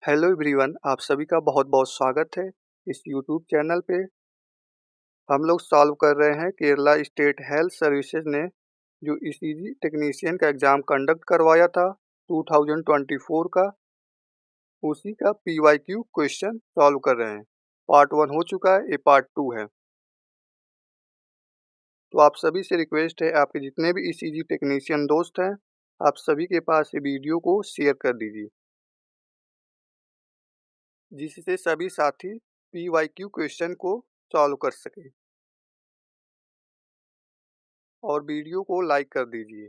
Hello everyone, आप सभी का बहुत-बहुत स्वागत है इस यूट्यूब चैनल पे। हम लोग सॉल्व कर रहे हैं केरला स्टेट हेल्थ सर्विसेज ने जो ईसीजी टेक्नीशियन का एग्ज़ाम कंडक्ट करवाया था 2024 का, उसी का पीवाईक्यू क्वेश्चन सॉल्व कर रहे हैं। पार्ट 1 हो चुका है, ये पार्ट 2 है। तो आप सभी से रिक्वेस्ट है, आपके जितने भी ईसीजी टेक्नीशियन दोस्त हैं, आप सभी के पास ये वीडियो को शेयर कर दीजिए, जिससे सभी साथी पीवाईक्यू क्वेश्चन को सॉल्व कर सकें। और वीडियो को लाइक कर दीजिए।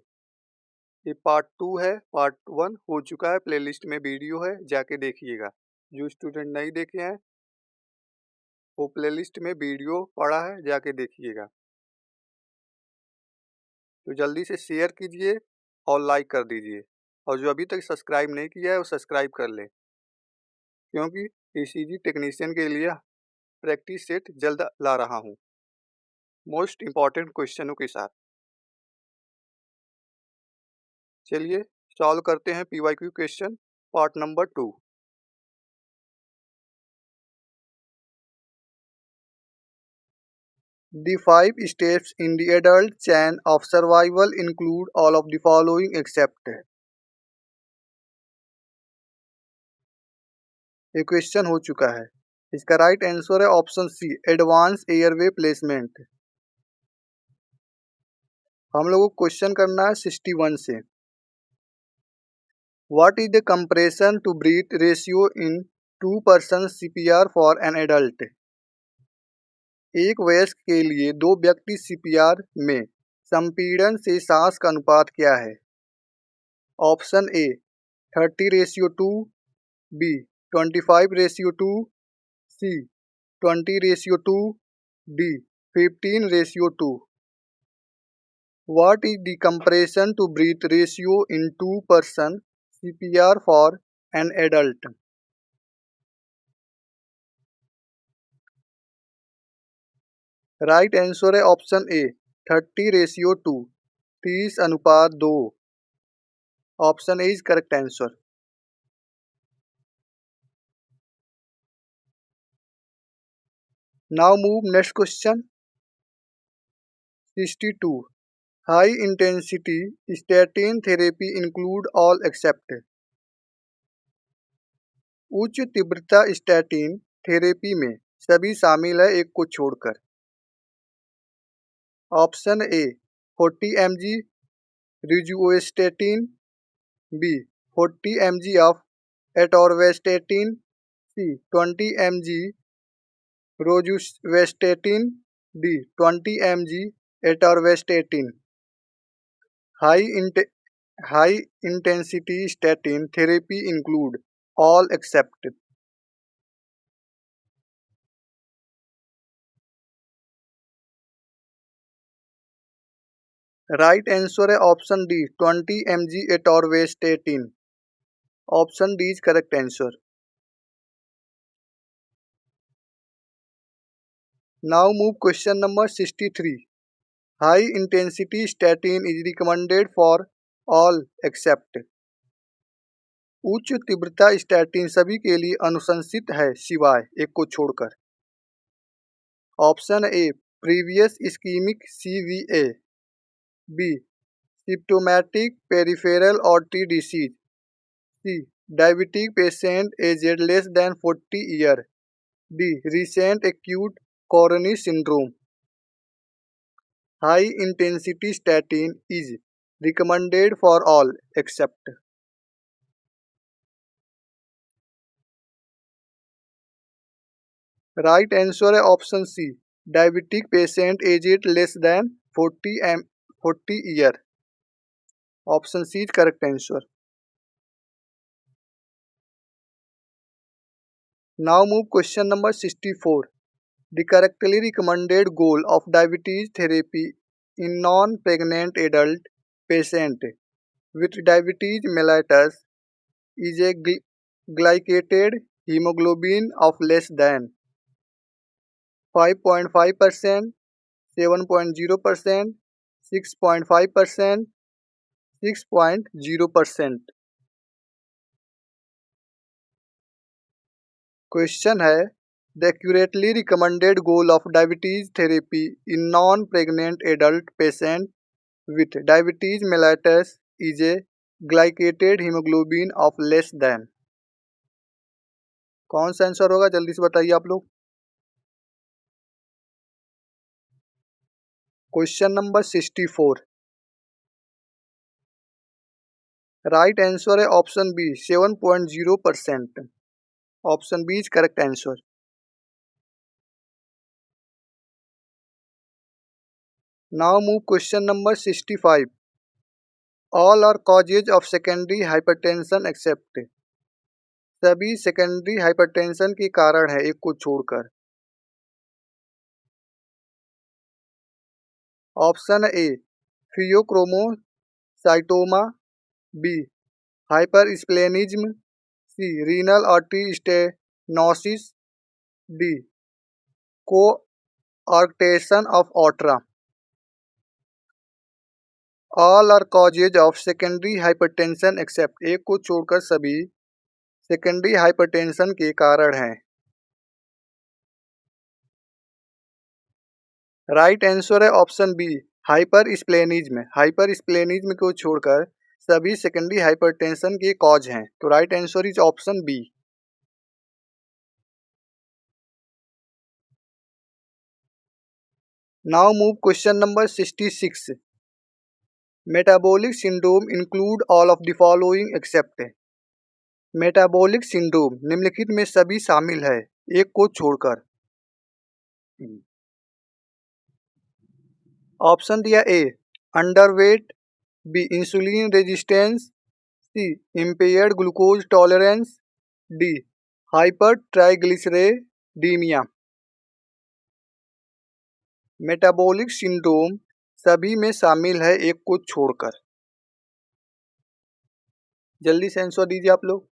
ये पार्ट 2 है, पार्ट 1 हो चुका है, प्लेलिस्ट में वीडियो है, जाके देखिएगा। जो स्टूडेंट नहीं देखे हैं, वो प्लेलिस्ट में वीडियो पड़ा है, जाके देखिएगा। तो जल्दी से शेयर कीजिए और लाइक कर दीजिए। और जो अभी तक सब्सक्राइब नहीं किया है, वो सब्सक्राइब कर लें, क्योंकि ईसीजी टेक्नीशियन के लिए प्रैक्टिस सेट जल्द ला रहा हूँ, मोस्ट इम्पॉर्टेंट क्वेश्चनों के साथ। चलिए सॉल्व करते हैं PYQ question part number 2। The 5 steps in the adult chain of survival include all of the following except। ये क्वेश्चन हो चुका है। इसका राइट आंसर है option C, advance airway placement. हम लोगों को क्वेश्चन करना है 61 से। What is the compression to breath ratio in 2 person CPR for an adult. एक वयस्क के लिए 2 व्यक्ति सीपीआर में संपीड़न से सांस का अनुपात क्या है। Option A 30:2, B 25:2, C 20:2, D 15:2। What is the compression to breath ratio in 2 person CPR for an adult? Right answer है option A 30:2, 30:2। Option A is correct answer. Now move next question 62। High intensity statin therapy include all except. उच्च तीव्रता statin therapy में सभी शामिल है, एक को छोड़कर। Option A 40 mg rosuvastatin, B 40 mg of atorvastatin, C 20 mg rosuvastatin, D 20 mg atorvastatin. High intensity statin therapy include all except. Right answer है option D 20 mg atorvastatin. Option D is correct answer. Now move question number 63। High intensity statin is recommended for all except. उच्च तीव्रता statin सभी के लिए अनुशंसित है, सिवाय एक को छोड़कर। Option A previous ischaemic CVA, B symptomatic peripheral artery disease, C diabetic patient aged less than 40 year, D recent acute coronary syndrome. High intensity statin is recommended for all except. Right answer है option C, diabetic patient aged less than 40 year. Option C is correct answer. Now move question number 64। The correctly recommended goal of diabetes therapy in non pregnant adult patient with diabetes mellitus is a glycated haemoglobin of less than 5.5%, 7.0%, 6.5%, 6.0%। Question है the accurately recommended goal of diabetes therapy in non pregnant adult patient with diabetes mellitus is a glycated haemoglobin of less than. कौन सा answer होगा, जल्दी से बताइए आप लोग। Question number 64। Right answer है option B 7.0%। Option B is correct answer. Now move question number 65। All are causes of secondary hypertension except. सभी सेकेंडरी हाइपरटेंशन के कारण है एक को छोड़कर। Option A phaeochromocytoma, B hypersplenism, C renal artery stenosis, D coarctation of ऑट्रा। All are causes of secondary hypertension except, एक को छोड़कर सभी सेकेंडरी हाइपरटेंशन के कारण हैं। राइट आंसर है ऑप्शन बी हाइपरस्प्लेनिज्म। हाइपरस्प्लेनिज्म को छोड़कर सभी सेकेंडरी हाइपरटेंशन के कॉज हैं, तो right answer is option B. Now move question number 66। Metabolic syndrome include all of the following accept. Metabolic syndrome निम्नलिखित में सभी शामिल है एक को छोड़कर। ऑप्शन दिया A underweight, B insulin resistance, C impaired glucose tolerance, D hypertriglyceridaemia. Metabolic syndrome सभी में शामिल है एक को छोड़कर। जल्दी से आंसर दीजिए आप लोग।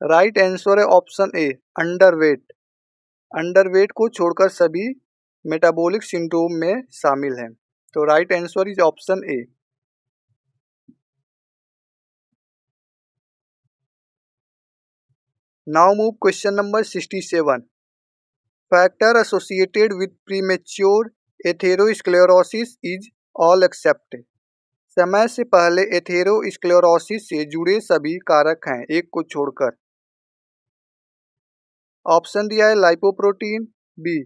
राइट आंसर है ऑप्शन ए अंडरवेट। अंडरवेट को छोड़कर सभी मेटाबॉलिक सिंड्रोम में शामिल हैं, तो right answer is option A. Now move question number 67। Factor associated with premature atherosclerosis is all accept. समय से पहले एथेरोस्क्लेरोसिस से जुड़े सभी कारक हैं एक को छोड़कर। ऑप्शन दिया है lipoprotein, B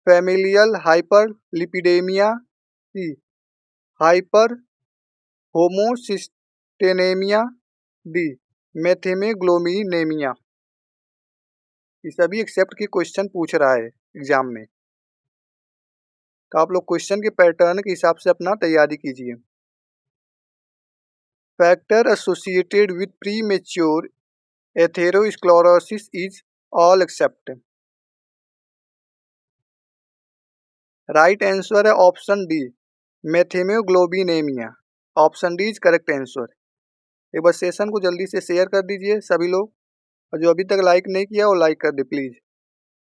familial hyperlipidaemia, C hyperhomocysteinaemia, D methaemoglobinaemia. ये सभी एक्सेप्ट के क्वेश्चन पूछ रहा है एग्जाम में, तो आप लोग क्वेश्चन के पैटर्न के हिसाब से अपना तैयारी कीजिए। Factor associated with premature atherosclerosis is all except. Right answer है option D methaemoglobinaemia. Option D is correct answer. एक बार सेशन को जल्दी से शेयर कर दीजिए सभी लोग, और जो अभी तक लाइक नहीं किया वो लाइक कर दे प्लीज।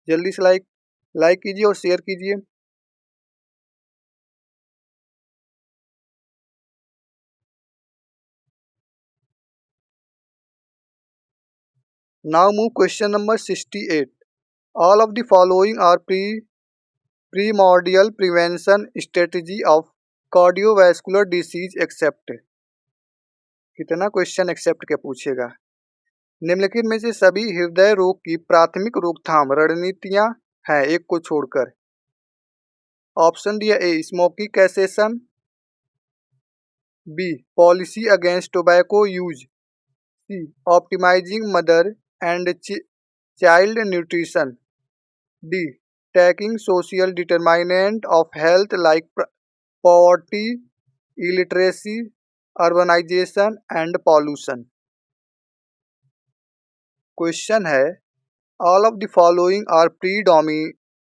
जल्दी से लाइक कीजिए और शेयर कीजिए। Now move question number 68। All of the following are primordial prevention strategy of cardiovascular disease except. कितना क्वेश्चन एक्सेप्ट के पूछेगा। निम्नलिखित में से सभी हृदय रोग की प्राथमिक रोकथाम रणनीतियां हैं एक को छोड़कर। ऑप्शन दिया A smoking cessation, B policy against tobacco use, C optimising mother and child nutrition, D tackling social determinant of health like poverty, illiteracy, urbanisation and pollution. Question है all of the following are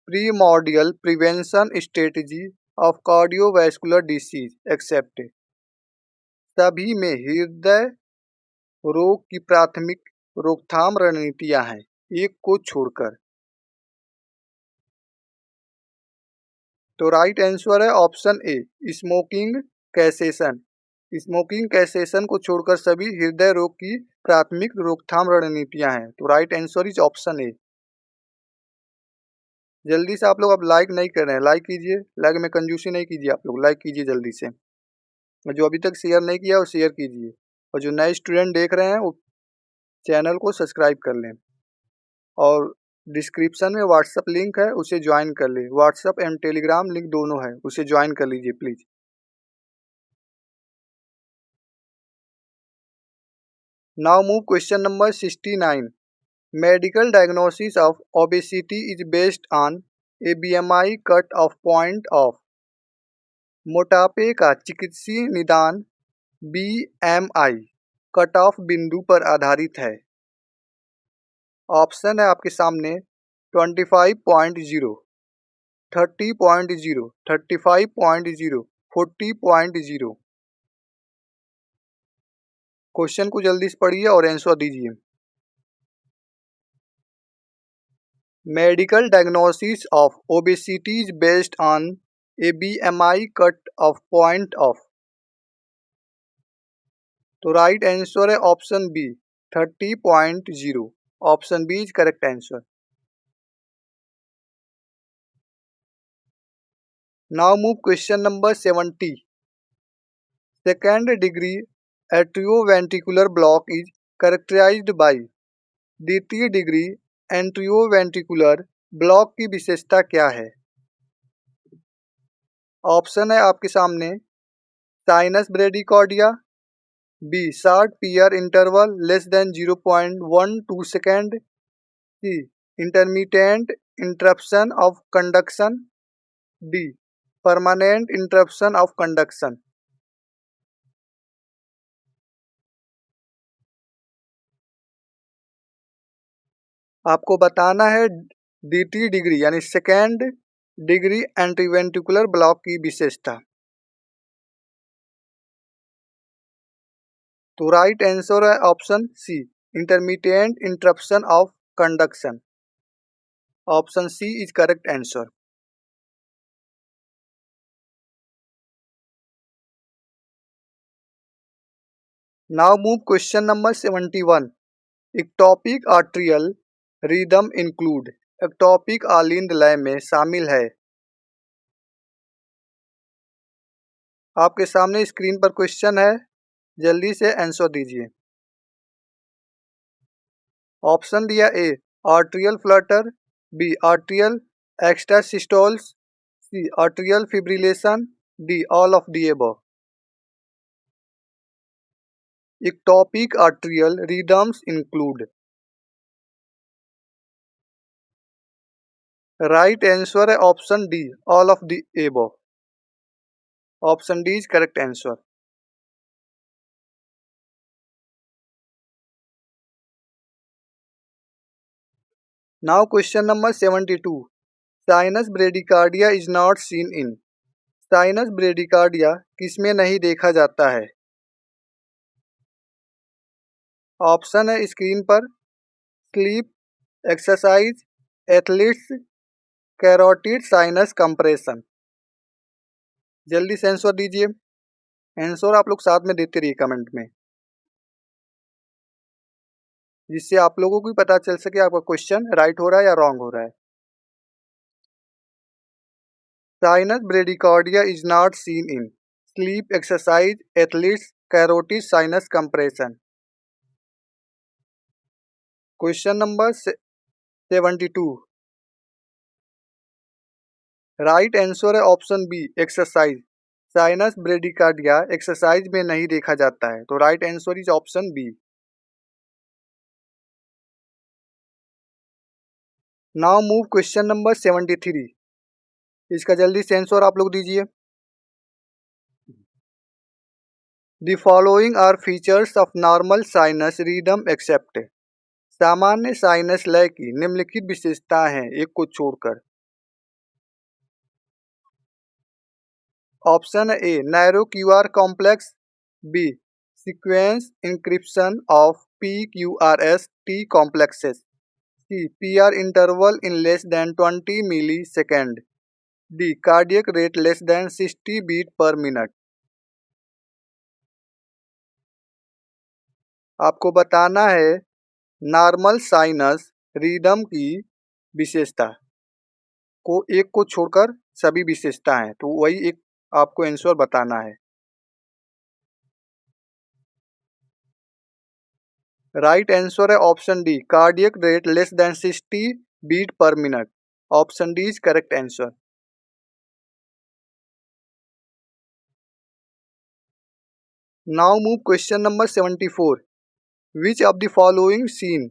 primordial prevention strategy of cardiovascular disease except. सभी में हृदय रोग की प्राथमिक रोकथाम रणनीतियां हैं एक को छोड़कर, तो राइट आंसर है ऑप्शन ए स्मोकिंग कैसेशन। स्मोकिंग कैसेशन को छोड़कर सभी हृदय रोग की प्राथमिक रोकथाम रणनीतियां हैं। तो राइट आंसर इज ऑप्शन ए। जल्दी से आप लोग अब लाइक नहीं कर रहे हैं, लाइक कीजिए, लाइक में कंजूसी नहीं कीजिए, आप लोग लाइक कीजिए जल्दी से। और जो अभी तक शेयर नहीं किया वो शेयर कीजिए, और जो नए स्टूडेंट देख रहे हैं वो चैनल को सब्सक्राइब कर लें, और डिस्क्रिप्शन में व्हाट्सअप लिंक है उसे ज्वाइन कर लें। व्हाट्सअप एंड टेलीग्राम लिंक दोनों है, उसे ज्वाइन कर लीजिए please. Now move question number 69। Medical diagnosis of obesity is based on a BMI cut off point of. मोटापे का चिकित्सीय निदान बीएमआई कट ऑफ बिंदु पर आधारित है। ऑप्शन है आपके सामने 25.0, 30.0, 35.0, 40.0। क्वेश्चन को जल्दी से पढ़िए और आंसर दीजिए। Medical diagnosis of obesity is based on a BMI cut off point of. तो राइट आंसर है option B 30.0। Option B is correct answer. Now move question number 70। Second degree atrioventricular block is characterised by. द्वितीय degree atrioventricular block की विशेषता क्या है? Option है आपके सामने sinus bradycardia, B short PR interval less than 0.12 second, C intermittent interruption of conduction, D permanent interruption of conduction. आपको बताना है द्वितीय डिग्री यानी सेकेंड डिग्री एंटीवेंट्रिकुलर ब्लॉक की विशेषता। तो राइट आंसर है option C intermediate interruption of conduction. Option C is correct answer. Now move question number 71। Ectopic atrial rhythm include. Ectopic आलिंद लय में शामिल है। आपके सामने स्क्रीन पर क्वेश्चन है, जल्दी से आंसर दीजिए। ऑप्शन दिया A atrial flutter, B atrial extrasystoles, C atrial fibrillation, D all of the above. Ectopic atrial rhythms include. Right answer है option D all of the above. Option D is correct answer. Now question number 72। Sinus bradycardia is not seen in. Sinus bradycardia किसमें नहीं देखा जाता है? Option है screen पर sleep, exercise, athletes, carotid sinus compression. जल्दी से आंसर दीजिए। आंसर आप लोग साथ में देते रहिए कमेंट में, जिससे आप लोगों को भी पता चल सके आपका क्वेश्चन राइट हो रहा है या रॉन्ग हो रहा है। Sinus bradycardia is not seen in sleep, exercise, athletes, carotid sinus compression. Question number 72। Right answer है option B exercise. Sinus bradycardia exercise में नहीं देखा जाता है, तो right answer is option B. Now move question number 73। इसका जल्दी से आंसर आप लोग दीजिए। The following are features of normal sinus rhythm except. सामान्य साइनस लय की निम्नलिखित विशेषताएं हैं एक को छोड़कर। Option A narrow QR complex, B sequence encryption of P Q R S T complexes, C P R interval in less than 20 millisecond, D cardiac rate less than 60 beat per minute. आपको बताना है normal sinus rhythm की विशेषता को, एक को छोड़कर सभी विशेषता हैं, तो वही एक आपको आंसर बताना है। राइट आंसर है option D, cardiac rate less than 60 beat per minute. Option D is correct answer. Now move question number 74। Which of the following seen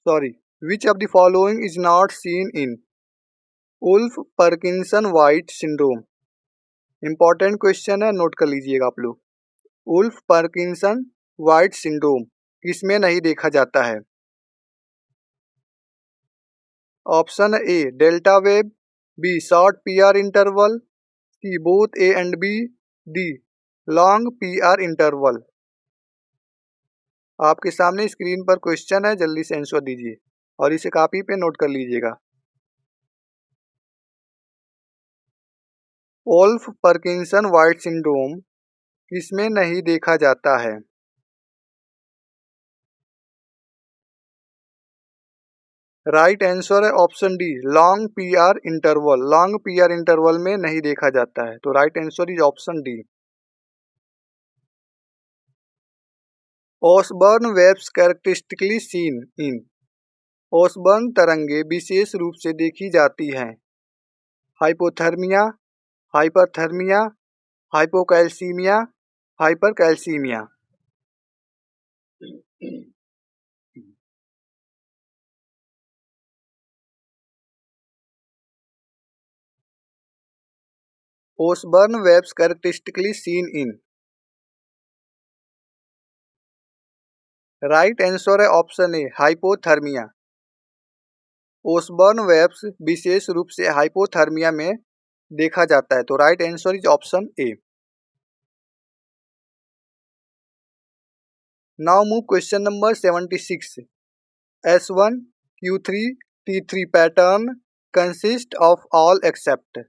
sorry which of the following is not seen in Wolff Parkinson White syndrome. Important question है, note कर लीजिएगा आप लोग। Ulf Parkinson White syndrome किसमें नहीं देखा जाता है? Option A delta wave, B short PR interval, C both A and B, D long PR interval. आपके सामने स्क्रीन पर क्वेश्चन है, जल्दी से आंसर दीजिए और इसे कॉपी पे नोट कर लीजिएगा। वोल्फ पार्किंसन वाइट सिंड्रोम किसमें नहीं देखा जाता है? राइट आंसर है option D, long PR interval. Long PR interval में नहीं देखा जाता है, तो right answer is option D. Osborn waves characteristically seen in. Osborn तरंगे विशेष रूप से देखी जाती हैं। Hypothermia, hyperthermia, hypocalcaemia, hypercalcaemia. Osborn waves characteristically seen in. Right answer है option A, hypothermia. Osborn waves विशेष रूप से हाइपोथर्मिया में देखा जाता है, तो right answer is option A. Now move question number 76। S1 Q3 T3 pattern consist of all except.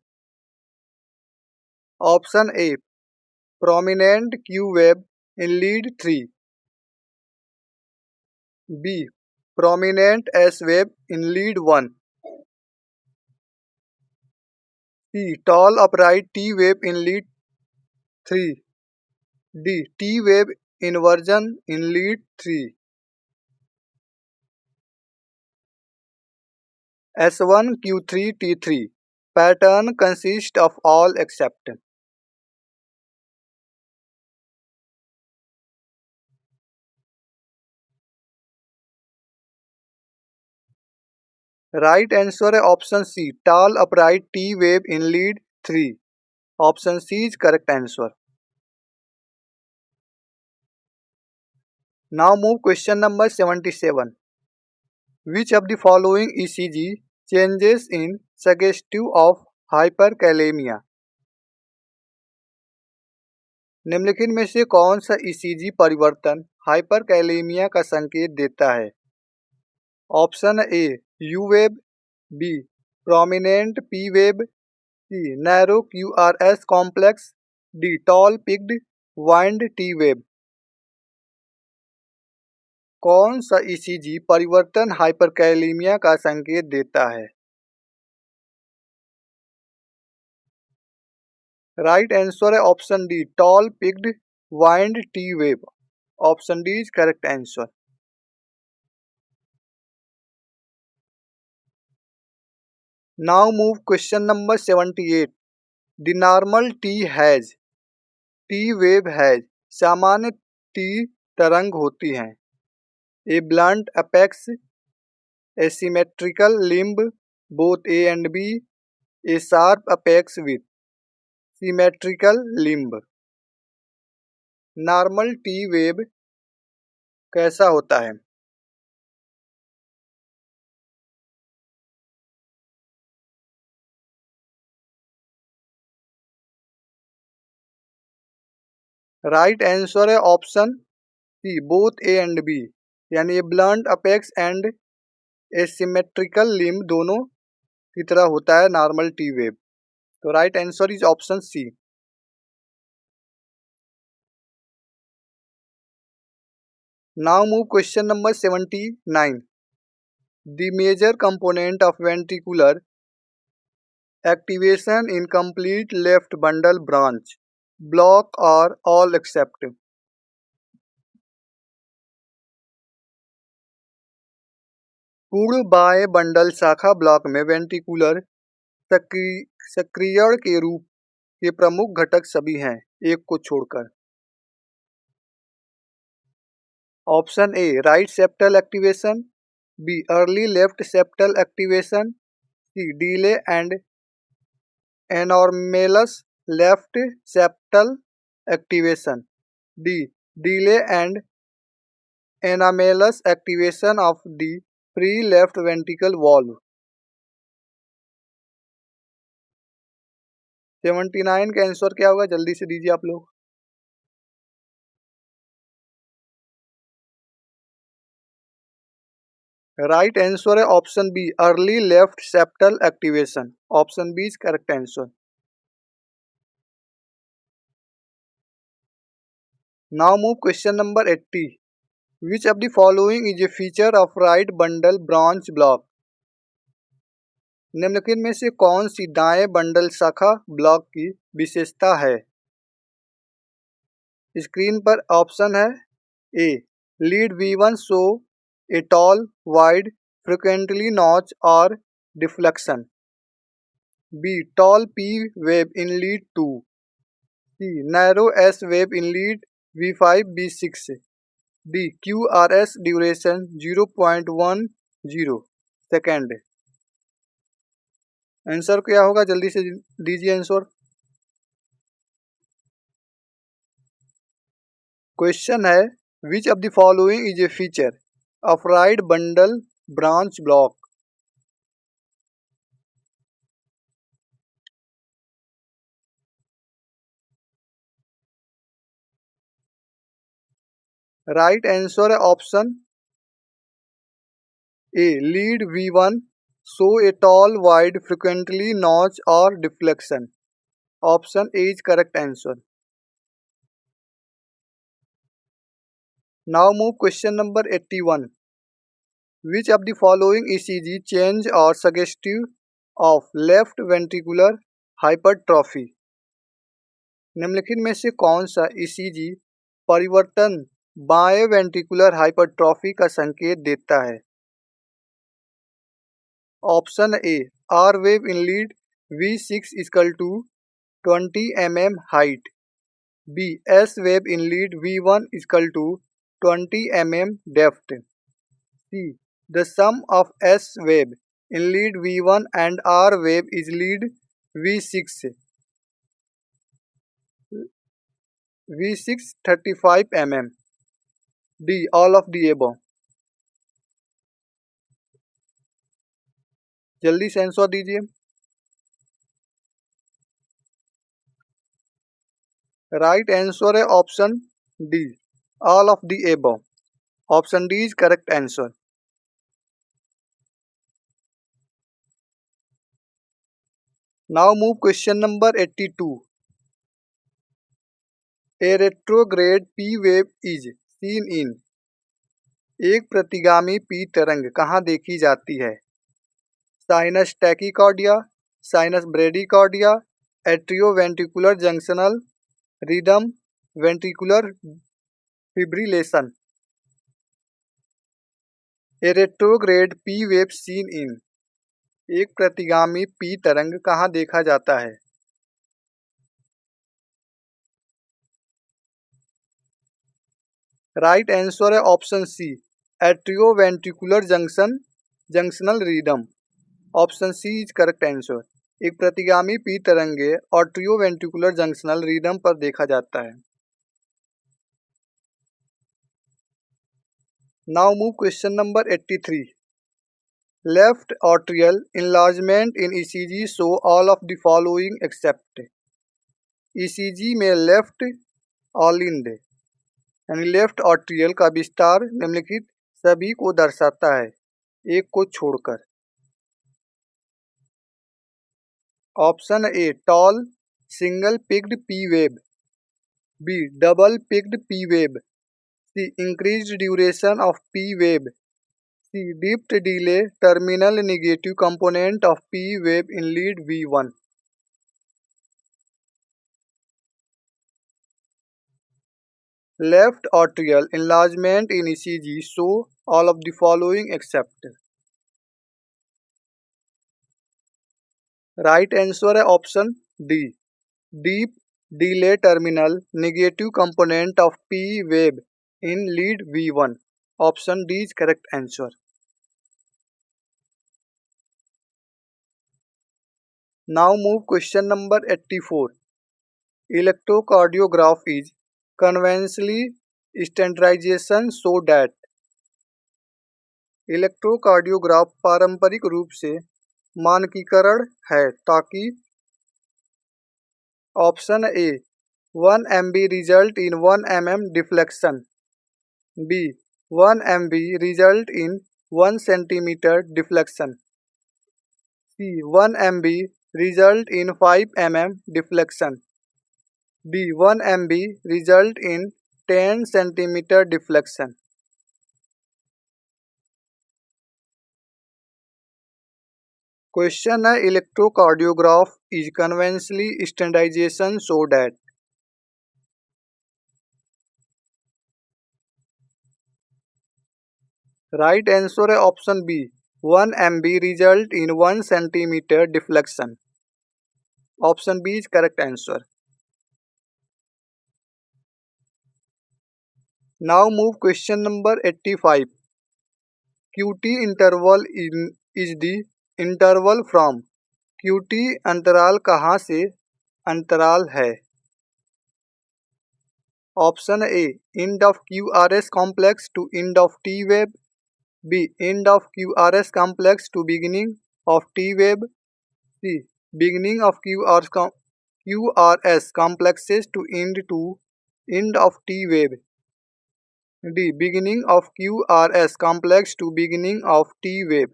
Option A prominent Q wave in lead 3, B prominent S wave in lead 1, C tall upright T wave in lead 3, D T wave inversion in lead 3। S1 Q3 T3 pattern consists of all except। Right answer है option C, tall upright T wave in lead 3। Option C is correct answer. Now move question number 77। Which of the following ECG changes in suggestive of hyperkalaemia. निम्नलिखित में से कौन सा ECG परिवर्तन hyperkalaemia का संकेत देता है? Option A U wave, B prominent P wave, C narrow QRS complex, D tall peaked wide T wave. कौन सा ECG परिवर्तन हाइपरकैलेमिया का संकेत देता है? राइट आंसर है option D, tall peaked wide T wave. Option D is correct answer. Now move question number 78। The normal T has, T wave has सामान्य T तरंग होती हैं। A blunt apex, asymmetrical limb both A and B, a sharp apex with symmetrical limb। Normal T wave कैसा होता है? Right answer है option C, both A and B, यानी ये blunt apex and asymmetrical limb दोनों की तरह होता है नॉर्मल T वेव। तो right answer is option C. Now move question number 79. The major component of ventricular activation in complete left bundle branch block are all except. पूर्ण बाएं bundle शाखा block में वेंट्रिकुलर सक्रियण के रूप के प्रमुख घटक सभी हैं, एक को छोड़कर। Option A right septal activation, B early left septal activation, C delay and anomalous left septal activation, D delay and anomalous activation of the pre left ventricle valve. 79 का आंसर क्या होगा, जल्दी से दीजिए आप लोग। राइट आंसर है option B early left septal activation. Option B is correct answer. Now move question number 80. Which of the following is a feature of right bundle branch block? निम्नलिखित में से कौन सी दाएं बंडल शाखा ब्लॉक की विशेषता है? स्क्रीन पर ऑप्शन है A lead V1 show a tall wide frequently notch और deflection, B tall P wave in lead 2, C narrow S wave in lead V5 B6, D QRS duration 0.10 second. Answer क्या होगा, जल्दी से दीजिए answer. Question है which of the following is a feature of right bundle branch block? Right answer है option A lead V1 show a tall wide frequently notch और deflection. Option A is correct answer. Now move question number 81. Which of the following ECG change are suggestive of left ventricular hypertrophy? निम्नलिखित में से कौन सा ECG परिवर्तन बाएं ventricular hypertrophy का संकेत देता है? Option A R wave in lead V6 equal to 20 mm height, B S wave in lead V1 equal to 20 mm depth, C the sum of S wave in lead V1 and R wave is lead V6 35 mm, D all of the above. जल्दी से answer दीजिए। Right answer है option D all of the above. Option D is correct answer. Now move question number 82. A retrograde P wave is seen in. एक प्रतिगामी P तरंग कहाँ देखी जाती है? Sinus tachycardia, sinus bradycardia, atrioventricular junctional rhythm, ventricular fibrillation. A retrograde P wave seen in. एक प्रतिगामी P तरंग कहाँ देखा जाता है? राइट आंसर है option C atrioventricular junctional rhythm. Option C is correct answer. एक प्रतिगामी P तरंगे ऑट्रियोवेंट्रिकुलर जंक्शनल रिदम पर देखा जाता है। Now move question number 83. Left atrial enlargement in ECG show all of the following except. ECG में left ऑलिंड यानी लेफ्ट आर्ट्रियल का विस्तार निम्नलिखित सभी को दर्शाता है, एक को छोड़कर। Option A tall single peaked P wave, B double peaked P wave, C. Increased duration of P wave. C. Dipped delay terminal negative component of P wave in lead V1. Left atrial enlargement in ECG show all of the following except. Right answer है option D. Deep delay terminal negative component of P wave in lead V1. Option D is correct answer. Now move question number 84. Electrocardiograph is conventionally standardization so that. Electrocardiograph पारंपरिक रूप से मानकीकरण है ताकि. Option A 1 MB result in 1 mm deflection. B 1 MB result in 1 centimetre deflection. C 1 MB result in 5 mm deflection. D 1 MB result in 10 centimetre deflection. Question है electrocardiograph is conventionally standardization so that. Right answer है option B 1 MB result in 1 centimetre deflection. Option B is correct answer. Now move question number 85. QT interval is the interval from. QT अंतराल कहाँ से अंतराल है. Option A end of QRS complex to end of T wave. B end of QRS complex to beginning of T wave. C beginning of QRS complexes to end of T wave. D beginning of QRS complex to beginning of T wave.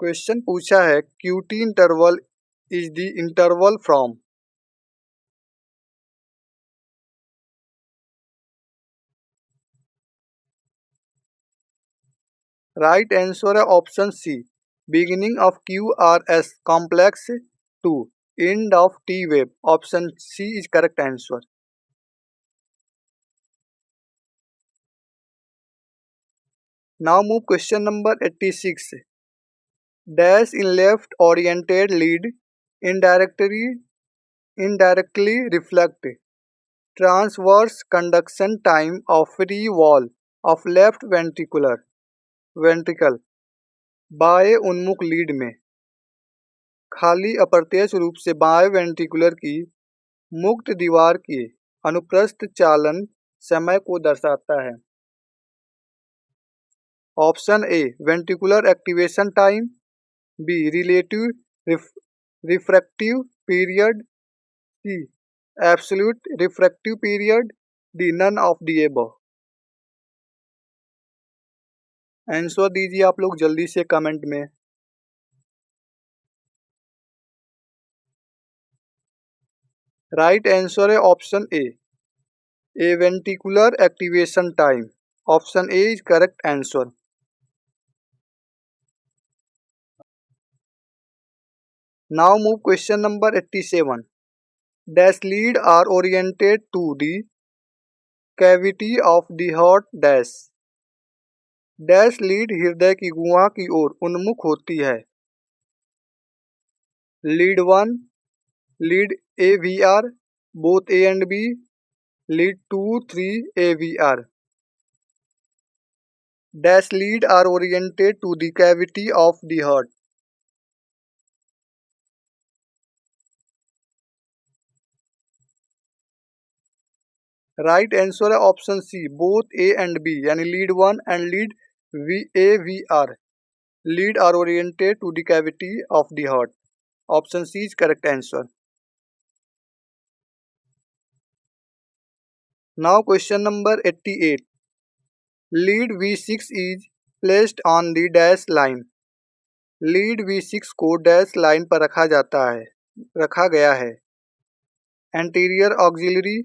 Question पूछा है QT interval is the interval from. Right answer है option C beginning of QRS complex to end of T wave. Option C is correct answer. Now move question number 86. Dash in left oriented lead indirectly reflect transverse conduction time of free wall of left ventricle. बाएं उन्मुख lead में खाली अप्रत्यक्ष रूप से बाएं ventricular की मुक्त दीवार के अनुप्रस्थ चालन समय को दर्शाता है. Option A ventricular activation time. B relative refractory period. C absolute refractory period. D none of the above. Answer दीजिए आप लोग जल्दी से कमेंट में. राइट आंसर है option A ventricular activation time. Option A is correct answer. Now move question number 87. Dash lead are oriented to the cavity of the heart dash. Dash lead हृदय की गुहा की ओर उन्मुख होती है. Lead 1, lead AVR, both A and B, lead 2, 3 AVR. Dash lead are oriented to the cavity of the heart. Right answer है option C both A and B यानी lead 1 and lead AVR. Lead are oriented to the cavity of the heart. Option C is correct answer. Now question number 88. Lead V6 is placed on the dash line. Lead V6 को dash line पर रखा गया है. Anterior axillary,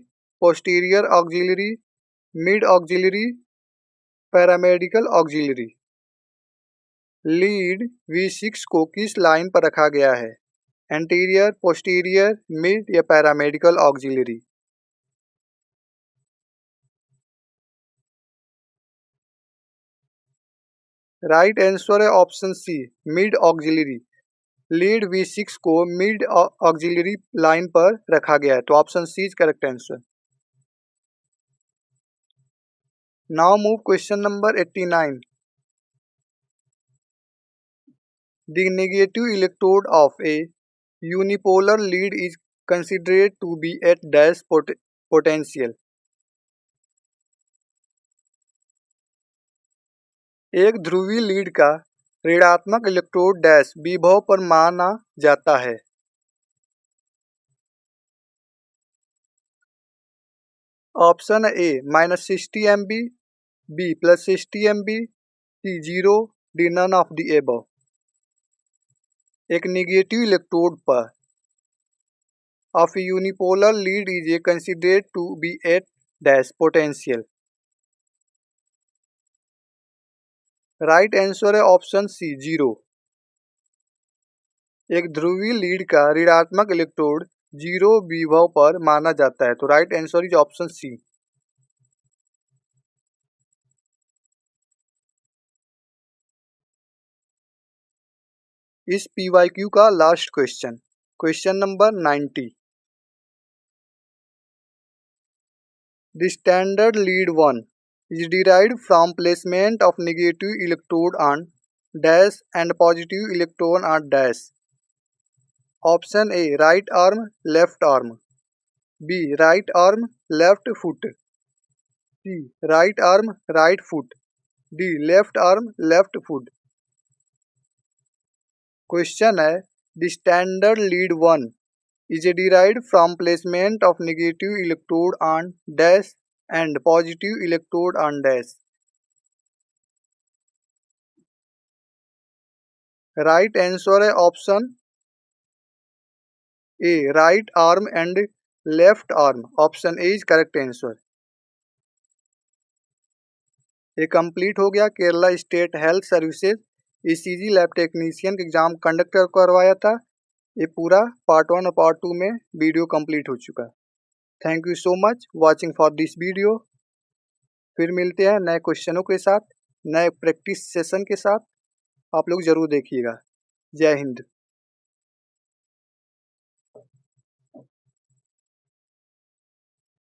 posterior axillary, mid axillary, paramedical axillary. Lead V6 को किस line पर रखा गया है? एंटीरियर, पोस्टीरियर, मिड या पैरामेडिकल ऑक्सिलरी। राइट आंसर है option C, mid axillary. Lead V6 को मिड ऑक्सिलरी लाइन पर रखा गया है, तो option C is correct answer. Now move question number 89। The negative electrode of a unipolar lead is considered to be at dash potential। एक ध्रुवीय lead का ऋणात्मक इलेक्ट्रोड डैश विभव पर माना जाता है। Option A -60 MB, B +60 MB, C 0, D none of the above. एक नेगेटिव इलेक्ट्रोड पर of a unipolar lead is considered to be at dash potential। Right answer है ऑप्शन सी 0। एक ध्रुवीय लीड का ऋणात्मक इलेक्ट्रोड 0 विभव पर माना जाता है, तो right answer is option C. इस PYQ का last question, question number 90। The standard lead 1 is derived from placement of negative electrode on dash and positive electron on dash। Option A right arm left arm, B right arm left foot, C right arm right foot, D left arm left foot। Question है the standard lead 1 is derived from placement of negative electrode on dash and positive electrode on dash। Right answer है option A right arm and left arm. Option A is correct answer. ये complete हो गया Kerala state health services ECG lab technician exam conduct करवाया था। ये पूरा part 1 और part 2 में वीडियो कंप्लीट हो चुका। Thank you so much watching for this video. फिर मिलते हैं नए क्वेश्चनों के साथ, नए प्रैक्टिस सेशन के साथ। आप लोग ज़रूर देखिएगा। जय हिंद।